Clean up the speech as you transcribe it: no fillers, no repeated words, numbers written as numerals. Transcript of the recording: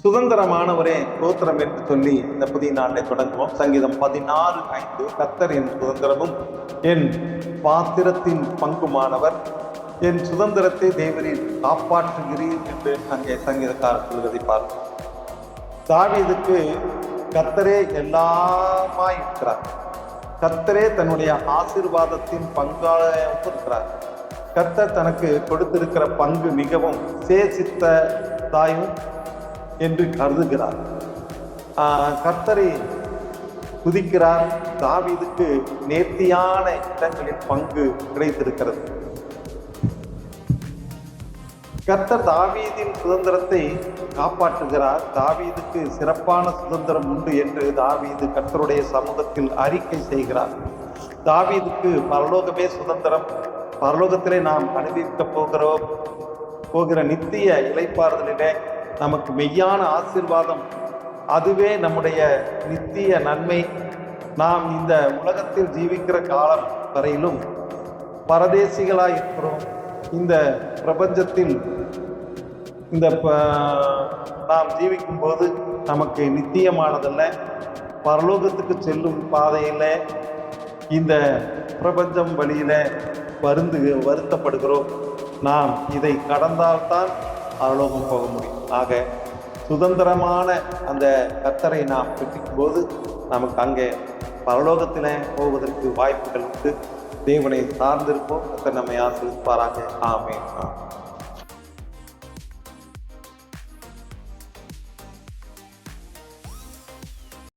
சுதந்திரமானவரே ஸ்தோத்திரம் என்று சொல்லி இந்த புதிய நாளை தொடங்குவோம். சங்கீதம் 16:5 கர்த்தர் என் சுதந்திரமும் என் பாத்திரத்தின் பங்குமானவர், என் சுதந்திரத்தை தேவரீர் காப்பாற்றுகிறீர் என்று அங்கே சங்கீதக்காரர் சொல்வதை பார்க்கிறோம். தாவீதுக்கு கர்த்தரே எல்லாமாய் இருக்கிறார். கர்த்தரே தன்னுடைய ஆசீர்வாதத்தின் பங்காளராக இருக்கிறார். கர்த்தர் தனக்கு கொடுத்திருக்கிற பங்கு மிகவும் சேசித்ததாயும் என்று கருதுகிறார். கர்த்தரை துதிக்கிறார். தாவீதுக்கு நேர்த்தியான இடங்களில் பங்கு கிடைத்திருக்கிறது. கர்த்தர் தாவீதின் சுதந்திரத்தை காப்பாற்றுகிறார். தாவீதுக்கு சிறப்பான சுதந்திரம் உண்டு என்று தாவீது கர்த்தருடைய சமூகத்தில் அறிக்கை செய்கிறார். தாவீதுக்கு பரலோகமே சுதந்திரம். பரலோகத்திலே நாம் அனுபவிக்க போகிற நித்திய இளைப்பாறுதலிலே நமக்கு மெய்யான ஆசீர்வாதம், அதுவே நம்முடைய நித்திய நன்மை. நாம் இந்த உலகத்தில் ஜீவிக்கிற காலம் வரையிலும் பரதேசிகளாய் இருக்கிறோம். இந்த பிரபஞ்சத்தில் நாம் ஜீவிக்கும் போது நமக்கு நித்தியமானதல்ல. பரலோகத்துக்கு செல்லும் பாதையில் இந்த பிரபஞ்சம் வழியில வருத்தப்படுகிறோம். நாம் இதை கடந்தால்தான் பரலோகம் போக முடியும். ஆக சுதந்திரமான அந்த கர்த்தரை நாம் பெற்றிக்கும் போது நமக்கு அங்கே பரலோகத்தில் போவதற்கு வாய்ப்புகள் உண்டு. தேவனை சார்ந்திருப்போம். கர்த்தர் நம்மை ஆசீர்வதிப்பாராக. ஆமென்.